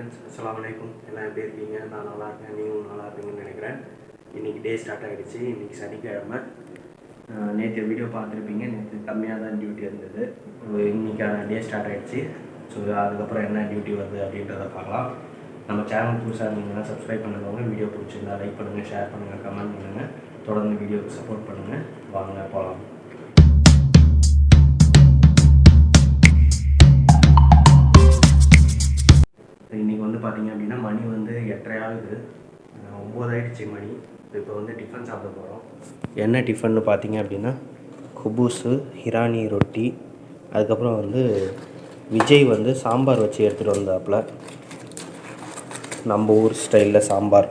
Friends, அஸ்ஸலாமு அலைக்கும். எல்லாம் எப்படி இருக்கீங்க? நான் நல்லா இருக்கேன், நீங்களும் நல்லா இருப்பீங்கன்னு நினைக்கிறேன். இன்றைக்கி டே ஸ்டார்ட் ஆகிடுச்சு. இன்றைக்கி சனிக்கிழமை. நேற்று வீடியோ பார்த்துருப்பீங்க. நேற்று கம்மியாக தான் டியூட்டி இருந்தது. இன்றைக்கான டே ஸ்டார்ட் ஆகிடுச்சு. ஸோ அதுக்கப்புறம் என்ன டியூட்டி வருது அப்படின்றத பார்க்கலாம். நம்ம சேனல் புதுசாக இருந்தீங்கன்னா சப்ஸ்கிரைப் பண்ணுறவங்க, வீடியோ பிடிச்சிருந்தா லைக் பண்ணுங்கள், ஷேர் பண்ணுங்கள், கமெண்ட் பண்ணுங்கள். தொடர்ந்து வீடியோவுக்கு சப்போர்ட் பண்ணுங்கள். வாங்க போகலாம். இன்றைக்கி வந்து பார்த்திங்க அப்படின்னா மணி வந்து 8:30 ஆகுது. 9 ஆகிடுச்சு மணி. இப்போ வந்து டிஃபன் சாப்பிட போகிறோம். என்ன டிஃபன்னு பார்த்திங்க அப்படின்னா குபூஸு, இரானி ரொட்டி, அதுக்கப்புறம் வந்து விஜய் வந்து சாம்பார் வச்சு எடுத்துகிட்டு வந்தாப்புல. நம்ம ஊர் ஸ்டைலில் சாம்பார்.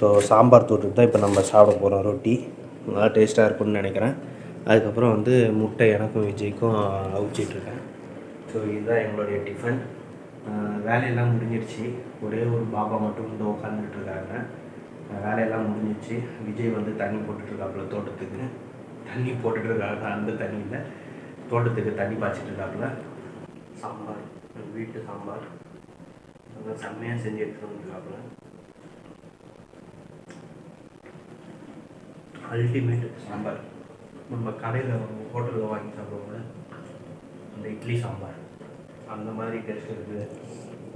ஸோ சாம்பார் தூட்டுக்கு தான் இப்போ நம்ம சாப்பிட போகிறோம். ரொட்டி நல்லா டேஸ்ட்டாக இருக்கும்னு நினைக்கிறேன். அதுக்கப்புறம் வந்து முட்டை எனக்கும் விஜய்க்கும் அவிச்சிட்ருக்கேன். ஸோ இதுதான் எங்களுடைய டிஃபன். வேலையெல்லாம் முடிஞ்சிடுச்சு. ஒரே ஒரு பாபா மட்டும் வந்து உட்காந்துட்டுருக்காங்க. வேலையெல்லாம் முடிஞ்சிடுச்சு. விஜய் வந்து தண்ணி போட்டுட்ருக்காப்புல தோட்டத்துக்கு. தண்ணி போட்டுட்ருக்காங்க. அந்த தண்ணியில் தோட்டத்துக்கு தண்ணி பாய்ச்சிட்ருக்காப்புல. சாம்பார், வீட்டு சாம்பார் நல்லா செம்மையாக செஞ்சு எடுத்துகிட்டு வந்துருக்காப்புல. அல்டிமேட் சாம்பார். நம்ம கடையில் ஹோட்டலில் வாங்கி சாப்பிடுவோம்ல, அந்த இட்லி சாம்பார் அந்த மாதிரி டேஸ்ட் இருக்குது.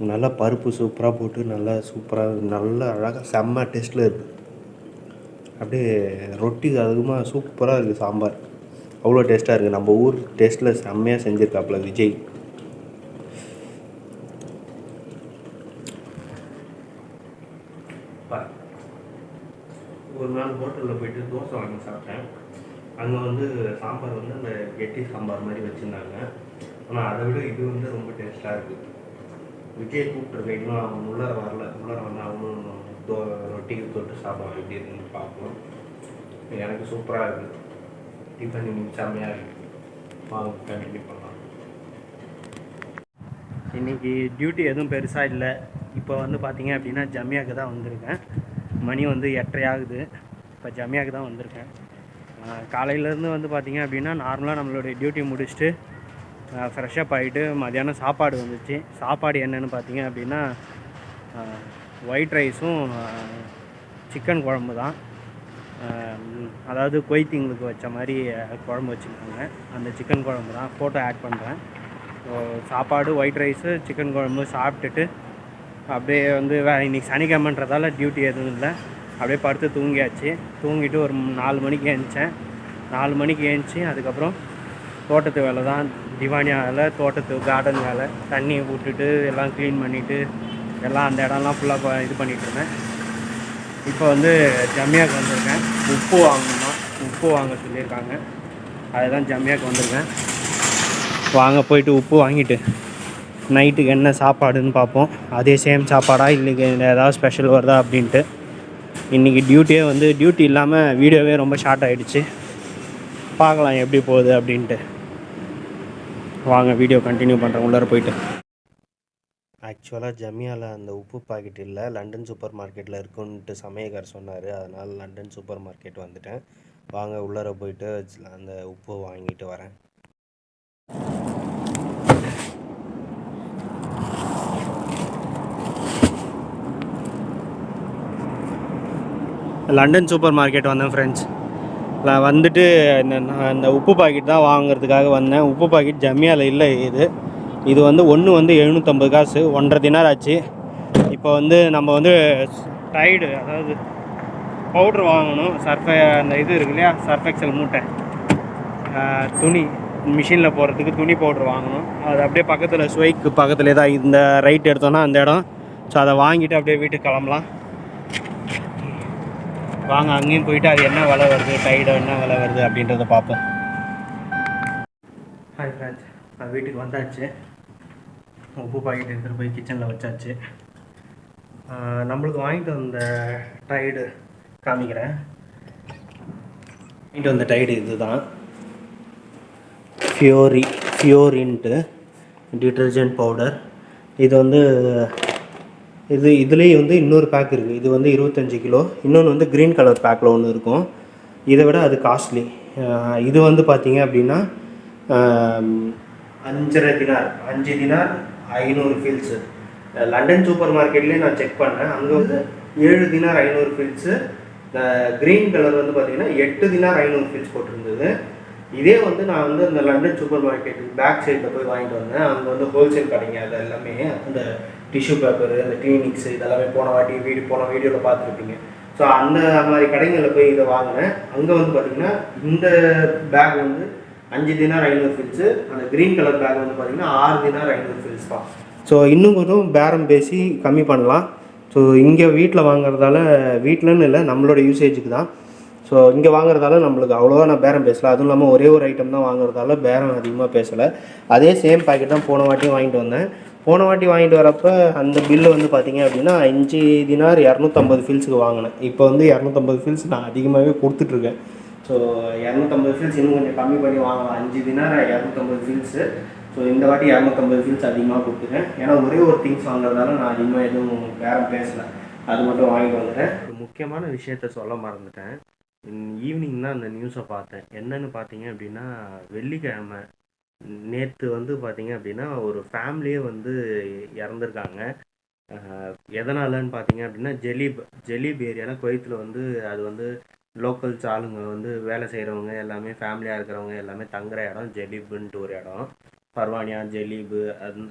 நல்லா பருப்பு சூப்பராக போட்டு நல்லா சூப்பராக நல்லா அழகாக செம்ம டேஸ்ட்டில் இருக்குது. அப்படியே ரொட்டி அதிகமாக சூப்பராக இருக்குது சாம்பார். அவ்வளோ டேஸ்ட்டாக இருக்குது. நம்ம ஊர் டேஸ்ட்டில் செம்மையாக செஞ்சுருக்காப்புல விஜய். ஒரு நாள் ஹோட்டலில் போயிட்டு தோசை வாங்கி சாப்பிட்டேன். அங்கே வந்து சாம்பார் வந்து அந்த கெட்டி சாம்பார் மாதிரி வச்சுருந்தாங்க. ஆனால் அதை விட இது வந்து ரொம்ப டேஸ்ட்டாக இருக்குது. விஜய் கூப்பிட்டுருக்கேன். இன்னும் அவன் உள்ளார வரல. உள்ளார வந்து அவனும் ரொட்டிக்கு தொட்டு சாப்பிடுவான். எப்படி இருக்குன்னு பார்ப்போம். எனக்கு சூப்பராக இருக்குது. டிஃபன் இன்னைக்கு செம்மையாக இருக்குது. வாங்க கண்டினியூ பண்ணலாம். இன்றைக்கி டியூட்டி எதுவும் பெருசாக இல்லை. இப்போ வந்து பார்த்திங்க அப்படின்னா ஜமியாவுக்கு தான் வந்திருக்கேன். மணி வந்து 8:30 ஆகுது. இப்போ ஜமியாவுக்கு தான் வந்திருக்கேன். காலையிலேருந்து வந்து பார்த்திங்க அப்படின்னா நார்மலாக நம்மளுடைய டியூட்டி முடிச்சுட்டு ஃப்ரெஷ்ஷப் ஆகிட்டு மதியானம் சாப்பாடு வந்துச்சு. சாப்பாடு என்னென்னு பார்த்திங்க அப்படின்னா ஒயிட் ரைஸும் சிக்கன் குழம்பு தான். அதாவது கொய்த்திங்களுக்கு வச்ச மாதிரி குழம்பு வச்சுருக்காங்க. அந்த சிக்கன் குழம்பு தான் ஃபோட்டோ ஆட் பண்ணுறேன். சாப்பாடு, ஒயிட் ரைஸு, சிக்கன் குழம்பு சாப்பிட்டுட்டு அப்படியே வந்து இன்றைக்கி சனிக்கிழமைன்றதால டியூட்டி எதுவும் இல்லை. அப்படியே படுத்து தூங்கியாச்சு. தூங்கிட்டு ஒரு 4 மணிக்கு எழுந்திரிச்சேன். 4 மணிக்கு எழுந்திச்சி அதுக்கப்புறம் தோட்டத்து வேலை தான். திவானியா வேலை, தோட்டத்து கார்டன் வேலை. தண்ணி விட்டுட்டு எல்லாம் க்ளீன் பண்ணிவிட்டு எல்லாம் அந்த இடம்லாம் ஃபுல்லாக இது பண்ணிகிட்ருந்தேன். இப்போ வந்து ஜமியாவுக்கு வந்திருக்கேன். உப்பு வாங்கணுமா, உப்பு வாங்க சொல்லியிருக்காங்க. அதுதான் ஜமியாவுக்கு வந்திருக்கேன். வாங்க போயிட்டு உப்பு வாங்கிட்டு நைட்டுக்கு என்ன சாப்பாடுன்னு பார்ப்போம். அதே சேம் சாப்பாடா இல்லை ஏதாவது ஸ்பெஷல் வருதா அப்படின்ட்டு. இன்றைக்கி டியூட்டியே வந்து டியூட்டி இல்லாமல் வீடியோவே ரொம்ப ஷார்ட் ஆகிடுச்சு. பார்க்கலாம் எப்படி போகுது அப்படின்ட்டு. வாங்க வீடியோ கண்டினியூ பண்ணுறேன் உள்ளார போயிட்டு. ஆக்சுவலாக ஜமியாவில் அந்த உப்பு பாக்கெட் இல்லை, லண்டன் சூப்பர் மார்க்கெட்டில் இருக்குன்ட்டு சமயக்கார் சொன்னார். அதனால் லண்டன் சூப்பர் மார்க்கெட் வந்துட்டேன். வாங்க உள்ளார போயிட்டு அந்த உப்பு வாங்கிட்டு வரேன். லண்டன் சூப்பர் மார்க்கெட் வந்தேன் ஃப்ரெண்ட்ஸ். நான் வந்துட்டு இந்த உப்பு பாக்கெட் தான் வாங்குறதுக்காக வந்தேன். உப்பு பாக்கெட் ஜமியாவில் இல்லை. இது வந்து ஒன்று வந்து 750 காசு, 1.5 தினார் ஆச்சு. இப்போ வந்து நம்ம வந்து டைடு, அதாவது பவுட்ரு வாங்கணும். அந்த இது இருக்கு இல்லையா, சர்ஃப் எக்ஸல் மூட்டை, துணி மிஷினில் போடுறதுக்கு துணி பவுட்ரு வாங்கணும். அது அப்படியே பக்கத்தில் ஸ்வைக்கு பக்கத்துலேயே தான். இந்த ரைட் எடுத்தோன்னா அந்த இடம். ஸோ அதை வாங்கிட்டு அப்படியே வீட்டுக்கு கிளம்பலாம். வாங்க அங்கேயும் போயிட்டு அது என்ன விலை வருது, டைடு என்ன விலை வருது அப்படின்றத பார்ப்போம். ஹாய் ஃப்ரெண்ட்ஸ், நான் வீட்டுக்கு வந்தாச்சு. உப்பு பாக்கெட் எடுத்துகிட்டு போய் கிச்சனில் வச்சாச்சு. நம்மளுக்கு வாங்கிட்டு வந்த டைடு காமிக்கிறேன். வாங்கிட்டு வந்த டைடு இது தான், ஃபியோரின்ட்டு டிட்டர்ஜென்ட் பவுடர். இது வந்து இதுலேயே வந்து இன்னொரு பேக் இருக்குது. இது வந்து 25 கிலோ. இன்னொன்று வந்து க்ரீன் கலர் பேக்கில் ஒன்று இருக்கும். இதை விட அது காஸ்ட்லி. இது வந்து பார்த்திங்க அப்படின்னா 5.5 dinar 5 dinar 500 fils. London super மார்க்கெட்லேயே நான் செக் பண்ணேன், அங்கே வந்து 7 தினார் 500 ஃபில்ஸு. க்ரீன் கலர் வந்து பார்த்தீங்கன்னா 8 தினார் 500 ஃபில்ஸ் போட்டிருந்தது. இதே வந்து நான் வந்து இந்த லண்டன் சூப்பர் மார்க்கெட்டுக்கு பேக் சைடில் போய் வாங்கிட்டு வந்தேன். அங்கே வந்து ஹோல்சேல் கடைங்க, அது எல்லாமே அந்த டிஷ்யூ பேப்பரு, அந்த கிளினிக்ஸ் இதெல்லாமே போன வீடியோவில் பார்த்துருப்பீங்க. ஸோ அந்த மாதிரி கடைங்களில் போய் இதை வாங்கினேன். அங்கே வந்து பார்த்திங்கன்னா இந்த பேக் வந்து 5 தினார் 500 ஃபில்ஸு. அந்த க்ரீன் கலர் பேக் வந்து பார்த்திங்கன்னா 6 தினார் 500 ஃபில்ஸ் தான். ஸோ இன்னும் கொஞ்சம் பேரம் பேசி கம்மி பண்ணலாம். ஸோ இங்கே வீட்டில் வாங்குறதால, வீட்டிலன்னு இல்லை நம்மளோட யூசேஜுக்கு தான். ஸோ இங்கே வாங்குறதால நம்மளுக்கு அவ்வளோவா நான் பேரம் பேசலை. அதுவும் இல்லாமல் ஒரே ஒரு ஐட்டம் தான் வாங்குறதால பேரம் அதிகமாக பேசலை. அதே சேம் பேக்கெட் தான் போன வாட்டியும் வாங்கிட்டு வந்தேன். போன வாட்டி வாங்கிட்டு வரப்போ அந்த பில்லு வந்து பார்த்திங்க அப்படின்னா 5 தினார் 250 ஃபில்ஸுக்கு வாங்கினேன். இப்போ வந்து 250 ஃபில்ஸ் நான் அதிகமாகவே கொடுத்துட்ருக்கேன். ஸோ 250 ஃபில்ஸ் இன்னும் கொஞ்சம் கம்மி பண்ணி வாங்கலாம். 5 தினார் 250 ஃபில்ஸு. ஸோ இந்த வாட்டி 250 ஃபில்ஸ் அதிகமாக கொடுத்துட்டேன். ஏன்னா ஒரே ஒரு திங்ஸ் வாங்குறதால நான் அதிகமாக எதுவும் பேரம் பேசலை, அது மட்டும் வாங்கிட்டு வந்துட்டேன். ஒரு முக்கியமான விஷயத்த சொல்ல மறந்துட்டேன். ஈவினிங் தான் அந்த நியூஸை பார்த்தேன். என்னன்னு பார்த்தீங்க அப்படின்னா, வெள்ளிக்கிழமை நேற்று வந்து பார்த்தீங்க அப்படின்னா ஒரு ஃபேமிலியே வந்து இறந்துருக்காங்க. எதனாலன்னு பார்த்தீங்க அப்படின்னா, ஜெலீப் ஏரியாவில் குவைத்தில் வந்து அது வந்து லோக்கல்ஸ் ஆளுங்க வந்து வேலை செய்கிறவங்க எல்லாமே ஃபேமிலியாக இருக்கிறவங்க எல்லாமே தங்குற இடம் ஜெலீபுன்ட்டு ஒரு இடம். பர்வானியா, ஜெலீபு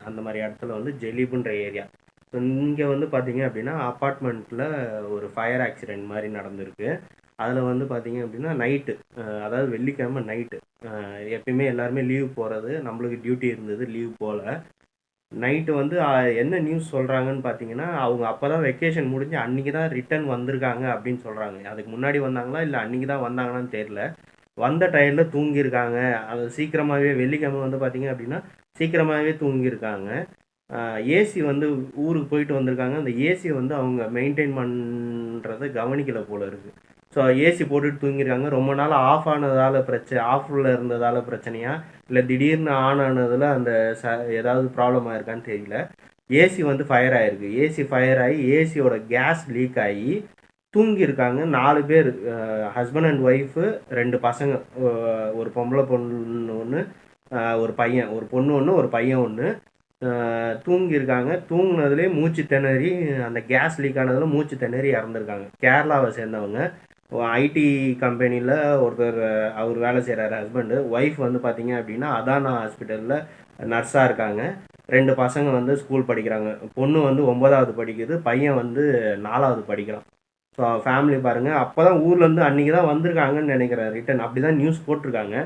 அந்த மாதிரி இடத்துல வந்து ஜெலீபுன்ற ஏரியா. ஸோ இங்கே வந்து பார்த்தீங்க அப்படின்னா அப்பார்ட்மெண்ட்டில் ஒரு ஃபயர் ஆக்சிடெண்ட் மாதிரி நடந்திருக்கு. அதில் வந்து பார்த்தீங்க அப்படின்னா நைட்டு, அதாவது வெள்ளிக்கிழமை நைட்டு, எப்பயுமே எல்லாருமே லீவ் போகிறது, நம்மளுக்கு டியூட்டி இருந்தது, லீவ் போகல. நைட்டு வந்து என்ன நியூஸ் சொல்கிறாங்கன்னு பார்த்தீங்கன்னா, அவங்க அப்போ தான் வெக்கேஷன் முடிஞ்சு அன்றைக்கி தான் ரிட்டர்ன் வந்திருக்காங்க அப்படின்னு சொல்கிறாங்க. அதுக்கு முன்னாடி வந்தாங்களா இல்லை அன்றைக்கி தான் வந்தாங்களான்னு தெரியல. வந்த டயரில் தூங்கியிருக்காங்க. அது சீக்கிரமாகவே வெள்ளிக்கிழமை வந்து பார்த்தீங்க அப்படின்னா சீக்கிரமாகவே தூங்கியிருக்காங்க. ஏசி வந்து ஊருக்கு போயிட்டு வந்திருக்காங்க. அந்த ஏசியை வந்து அவங்க மெயின்டைன் பண்ணுறதை கவனிக்கலை போல இருக்குது. ஸோ ஏசி போட்டுட்டு தூங்கியிருக்காங்க. ரொம்ப நாள் ஆஃப் ஆனதால் ஆஃபில் இருந்ததால் பிரச்சனையா இல்லை திடீர்னு ஆன் ஆனதில் அந்த ஏதாவது ப்ராப்ளம் ஆயிருக்கான்னு தெரியல. ஏசி வந்து ஃபயர் ஆகிருக்கு. ஏசி ஃபயர் ஆகி ஏசியோட கேஸ் லீக் ஆகி தூங்கியிருக்காங்க. 4 பேர், ஹஸ்பண்ட் அண்ட் ஒய்ஃபு, 2 பசங்க, ஒரு பொம்பளை பொண்ணு ஒன்று, ஒரு பையன், ஒரு பொண்ணு ஒன்று, ஒரு பையன் ஒன்று தூங்கியிருக்காங்க. தூங்கினதுலேயே மூச்சு திணறி, அந்த கேஸ் லீக் ஆனதில் மூச்சு திணறி இறந்துருக்காங்க. கேரளாவை சேர்ந்தவங்க. ஐடி கம்பெனியில் ஒருத்தர், அவர் வேலை செய்கிறாரு ஹஸ்பண்டு. ஒய்ஃப் வந்து பார்த்திங்க அப்படின்னா அதானா ஹாஸ்பிட்டலில் நர்ஸாக இருக்காங்க. 2 பசங்க வந்து ஸ்கூல் படிக்கிறாங்க. பொண்ணு வந்து 9வது படிக்குது, பையன் வந்து 4வது படிக்கிறான். ஸோ ஃபேமிலி பாருங்கள். அப்போ தான் ஊர்லேருந்து அன்றைக்கி தான் வந்திருக்காங்கன்னு நினைக்கிறேன் ரிட்டன், அப்படி தான் நியூஸ் போட்டிருக்காங்க.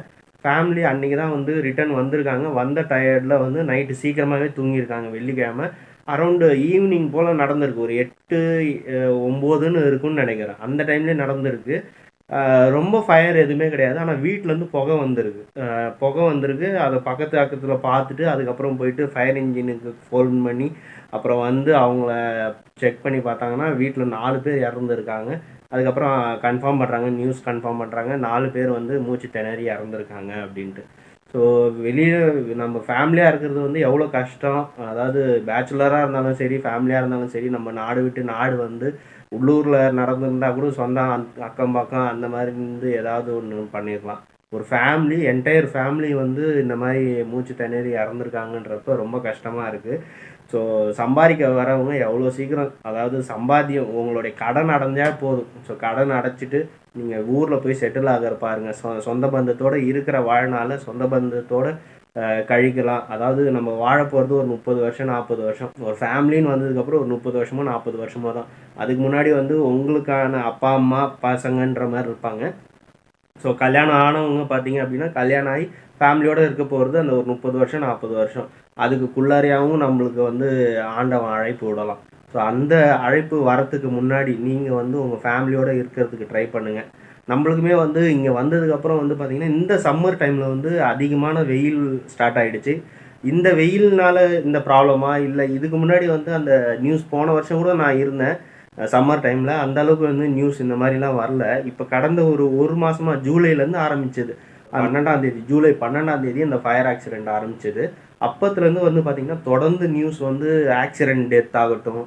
ஃபேமிலி அன்றைக்கி தான் வந்து ரிட்டன் வந்திருக்காங்க. வந்த டயர்டில் வந்து நைட்டு சீக்கிரமாகவே தூங்கியிருக்காங்க. வெள்ளிக்கிழமை அரௌண்டு ஈவினிங் போல் நடந்திருக்கு. ஒரு 8, 9ன்னு இருக்குன்னு நினைக்கிறேன். அந்த டைம்லேயே நடந்திருக்கு. ரொம்ப ஃபயர் எதுவுமே கிடையாது. ஆனால் வீட்டிலேருந்து புகை வந்திருக்கு. அதை பக்கத்தில் பார்த்துட்டு அதுக்கப்புறம் போயிட்டு ஃபயர் இன்ஜினுக்கு ஃபோன் பண்ணி அப்புறம் வந்து அவங்கள செக் பண்ணி பார்த்தாங்கன்னா வீட்டில் 4 பேர் இறந்துருக்காங்க. அதுக்கப்புறம் நியூஸ் கன்ஃபார்ம் பண்ணுறாங்க 4 பேர் வந்து மூச்சு திணறி இறந்துருக்காங்க அப்படின்ட்டு. ஸோ வெளியில் நம்ம ஃபேமிலியாக இருக்கிறது வந்து எவ்வளோ கஷ்டம். அதாவது பேச்சுலராக இருந்தாலும் சரி, ஃபேமிலியாக இருந்தாலும் சரி, நம்ம நாடு விட்டு நாடு வந்து உள்ளூரில் நடந்திருந்தால் கூட சொந்தம் அக்கம் பக்கம் அந்த மாதிரி இருந்து ஏதாவது ஒன்று பண்ணிடலாம். ஒரு ஃபேமிலி, என்டையர் ஃபேமிலி வந்து இந்த மாதிரி மூச்சு திணறி இறந்துருக்காங்கன்றப்ப ரொம்ப கஷ்டமாக இருக்குது. ஸோ சம்பாதிக்க வரவங்க எவ்வளோ சீக்கிரம், அதாவது சம்பாத்தியம், உங்களுடைய கடன் அடைஞ்சால் போதும். ஸோ கடன் அடைச்சிட்டு நீங்கள் ஊரில் போய் செட்டில் ஆகிற பாருங்கள். சொந்த பந்தத்தோடு இருக்கிற வாழ்நாள சொந்த பந்தத்தோடு கழிக்கலாம். அதாவது நம்ம வாழ போகிறது ஒரு 30 வருஷம் 40 வருஷம். ஒரு ஃபேமிலின்னு வந்ததுக்கப்புறம் ஒரு 30 வருஷமோ 40 வருஷமோ தான். அதுக்கு முன்னாடி வந்து உங்களுக்கான அப்பா அம்மா பசங்கன்ற மாதிரி இருப்பாங்க. ஸோ கல்யாணம் ஆனவங்க பார்த்தீங்க அப்படின்னா கல்யாணம் ஆகி ஃபேமிலியோடு இருக்க போகிறது அந்த ஒரு 30 வருஷம் 40 வருஷம். அதுக்குள்ளாரையாகவும் நம்மளுக்கு வந்து ஆண்டவன் அழைப்பு விடலாம். ஸோ அந்த அழைப்பு வரத்துக்கு முன்னாடி நீங்கள் வந்து உங்கள் ஃபேமிலியோடு இருக்கிறதுக்கு ட்ரை பண்ணுங்கள். நம்மளுக்குமே வந்து இங்கே வந்ததுக்கப்புறம் வந்து பார்த்திங்கன்னா இந்த சம்மர் டைமில் வந்து அதிகமான வெயில் ஸ்டார்ட் ஆகிடுச்சு. இந்த வெயில்னால இந்த ப்ராப்ளமா இல்லை இதுக்கு முன்னாடி வந்து அந்த நியூஸ் போன வருஷம் கூட நான் இருந்தேன் சம்மர் டைமில், அந்தளவுக்கு வந்து நியூஸ் இந்த மாதிரிலாம் வரல. இப்போ கடந்த ஒரு மாதமாக ஜூலைலேருந்து ஆரம்பிச்சது. 12ஆம் தேதி, ஜூலை 12ஆம் தேதி இந்த ஃபயர் ஆக்சிடெண்ட் ஆரம்பிச்சது. அப்பத்துலேருந்து வந்து பார்த்திங்கன்னா தொடர்ந்து நியூஸ் வந்து ஆக்சிடெண்ட் டெத் ஆகட்டும்,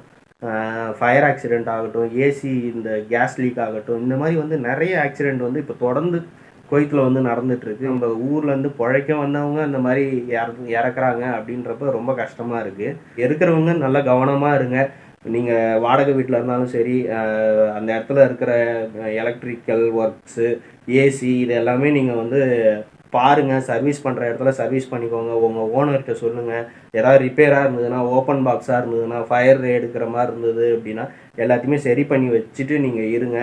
ஃபயர் ஆக்சிடெண்ட் ஆகட்டும், ஏசி இந்த கேஸ் லீக் ஆகட்டும், இந்த மாதிரி வந்து நிறைய ஆக்சிடெண்ட் வந்து இப்போ தொடர்ந்து குவைத்தில் வந்து நடந்துகிட்ருக்கு. நம்ம ஊர்லேருந்து பிழைக்க வந்தவங்க அந்த மாதிரி இறக்குறாங்க அப்படின்றப்ப ரொம்ப கஷ்டமாக இருக்குது. இருக்கிறவங்க நல்லா கவனமாக இருங்க. நீங்கள் வாடகை வீட்டில் இருந்தாலும் சரி, அந்த இடத்துல இருக்கிற எலக்ட்ரிக்கல் ஒர்க்ஸு, ஏசி இது எல்லாமே நீங்கள் வந்து பாருங்கள். சர்வீஸ் பண்ணுற இடத்துல சர்வீஸ் பண்ணிக்கோங்க. உங்கள் ஓனர்கிட்ட சொல்லுங்கள். ஏதாவது ரிப்பேராக இருந்ததுன்னா, ஓப்பன் பாக்ஸாக இருந்ததுன்னா, ஃபயர் எடுக்கிற மாதிரி இருந்தது அப்படின்னா எல்லாத்தையுமே சரி பண்ணி வச்சுட்டு நீங்கள் இருங்க.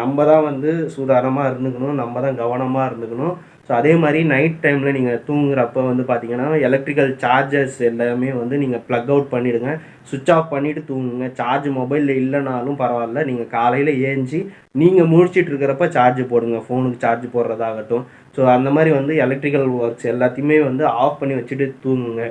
நம்ம தான் வந்து சூதானமாக இருந்துக்கணும், நம்ம தான் கவனமாக இருந்துக்கணும். ஸோ அதே மாதிரி நைட் டைமில் நீங்கள் தூங்குறப்ப வந்து பார்த்தீங்கன்னா எலக்ட்ரிக்கல் சார்ஜர்ஸ் எல்லாமே வந்து நீங்கள் ப்ளக் அவுட் பண்ணிவிடுங்க. சுவிட்ச் ஆஃப் பண்ணிவிட்டு தூங்குங்க. சார்ஜ் மொபைலில் இல்லைனாலும் பரவாயில்ல, நீங்கள் காலையில் ஏஞ்சி நீங்கள் முழிச்சிட்டு இருக்கிறப்ப சார்ஜ் போடுங்க. ஃபோனுக்கு சார்ஜ் போடுறதாகட்டும். ஸோ அந்த மாதிரி வந்து எலக்ட்ரிக்கல் ஒர்க்ஸ் எல்லாத்தையுமே வந்து ஆஃப் பண்ணி வச்சுட்டு தூங்குங்க.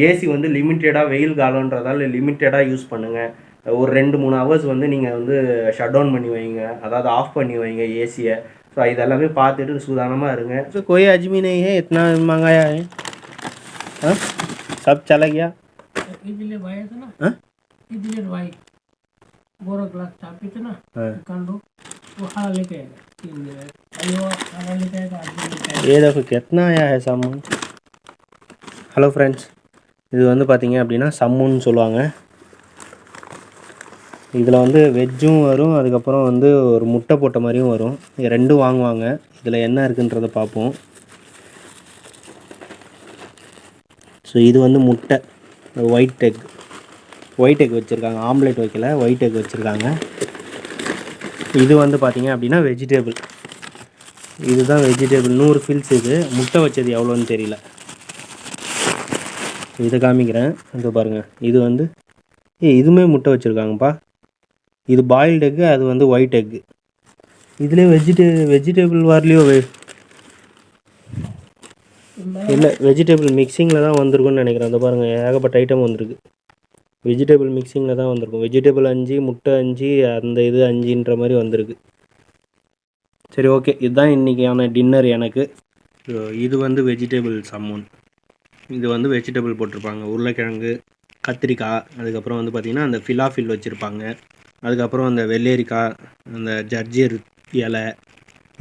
ஏசி வந்து லிமிட்டடாக, வெயில் காலன்றதால லிமிட்டடாக யூஸ் பண்ணுங்கள். ஒரு 2-3 ஹவர்ஸ் வந்து நீங்கள் வந்து ஷட் டவுன் பண்ணி வைங்க, அதாவது ஆஃப் பண்ணி வைங்க ஏசியை. ஸோ இதெல்லாமே பார்த்துட்டு சூதானமாக இருங்க. ஸோ कोई आदमी नहीं है इतना मंगाया है, हाँ सब चला गया. इधर भाई था ना, इधर भाई बोरा ग्लास चापी थे ना, कंडो वो हाल लेके आएगा 3 दिन अयो हाल लेके आएगा आदमी लेके आएगा. ये देखो कितना आया है सामान. ஹலோ ஃப்ரெண்ட்ஸ், இது வந்து பார்த்தீங்க அப்படின்னா சம்முன்னு சொல்லுவாங்க. இதில் வந்து வெஜ்ஜும் வரும், அதுக்கப்புறம் வந்து ஒரு முட்டை போட்ட மாதிரியும் வரும். இது ரெண்டும் வாங்குவாங்க. இதில் என்ன இருக்குன்றதை பார்ப்போம். ஸோ இது வந்து முட்டை, ஒயிட் எக் வச்சுருக்காங்க. ஆம்லேட் வைக்கல, ஒயிட் எக் வச்சுருக்காங்க. இது வந்து பார்த்தீங்க அப்படின்னா வெஜிடேபிள். இதுதான் வெஜிடேபிள் 100 ஃபில்ஸ். இது முட்டை வச்சது எவ்வளோன்னு தெரியல. இதை காமிக்கிறேன், இதை பாருங்கள். இது வந்து இதுவுமே முட்டை வச்சுருக்காங்கப்பா. இது பாயில்டு எக்கு, அது வந்து ஒயிட் எக்கு. இதுலேயே வெஜிடேபிள் வரலையோ, இல்லை வெஜிடேபிள் மிக்சிங்கில் தான் வந்திருக்குன்னு நினைக்கிறேன். அந்த பாருங்கள், ஏகப்பட்ட ஐட்டம் வந்திருக்கு. வெஜிடேபிள் மிக்சிங்கில் தான் வந்திருக்கும். வெஜிடேபிள் 5, முட்டை 5, அந்த இது 5ன்ற மாதிரி வந்திருக்கு. சரி, ஓகே. இதுதான் இன்றைக்கியான டின்னர் எனக்கு. இது வந்து வெஜிடேபிள் சம்மூன். இது வந்து வெஜிடபிள் போட்டிருப்பாங்க. உருளைக்கிழங்கு, கத்திரிக்காய், அதுக்கப்புறம் வந்து பார்த்திங்கன்னா அந்த ஃபிலாஃபில் வச்சுருப்பாங்க. அதுக்கப்புறம் அந்த வெள்ளரிக்காய், அந்த ஜர்ஜீர் இலை,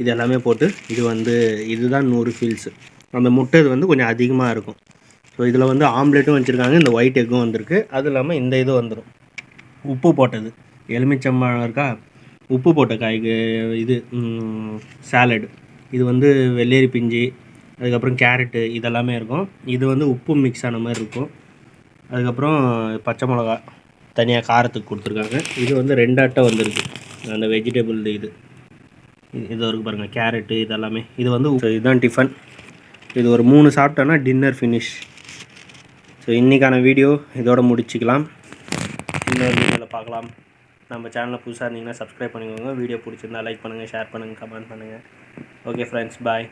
இது எல்லாமே போட்டு இதுதான் 100 ஃபில்ஸு. அந்த முட்டை இது வந்து கொஞ்சம் அதிகமாக இருக்கும். ஸோ இதில் வந்து ஆம்லேட்டும் வச்சுருக்காங்க, இந்த ஒயிட் எக்கும் வந்திருக்கு. அது இல்லாமல் இந்த இது வந்துடும், உப்பு போட்டது. எலுமிச்சம்பழம் இருக்கா, உப்பு போட்ட காய்க்கு இது சாலடு. இது வந்து வெள்ளரி பிஞ்சு, அதுக்கப்புறம் கேரட்டு, இதெல்லாமே இருக்கும். இது வந்து உப்பு மிக்ஸ் ஆன மாதிரி இருக்கும். அதுக்கப்புறம் பச்சை மிளகா தனியாக காரத்துக்கு கொடுத்துருக்காங்க. இது வந்து 2 அட்டை வந்திருக்கு அந்த வெஜிடபிள். இது வரைக்கும் பாருங்கள், கேரட்டு இதெல்லாமே. இது வந்து இதுதான் டிஃபன். இது ஒரு 3 சாப்பிட்டோன்னா டின்னர் ஃபினிஷ். ஸோ இன்றைக்கான வீடியோ இதோட முடிச்சிக்கலாம். இன்னொரு வீடியோவில் பார்க்கலாம். நம்ம சேனலில் புதுசாக இருந்தீங்கன்னா சப்ஸ்கிரைப் பண்ணிக்கோங்க. வீடியோ பிடிச்சிருந்தா லைக் பண்ணுங்கள், ஷேர் பண்ணுங்கள், கமெண்ட் பண்ணுங்கள். ஓகே ஃப்ரெண்ட்ஸ், பாய்.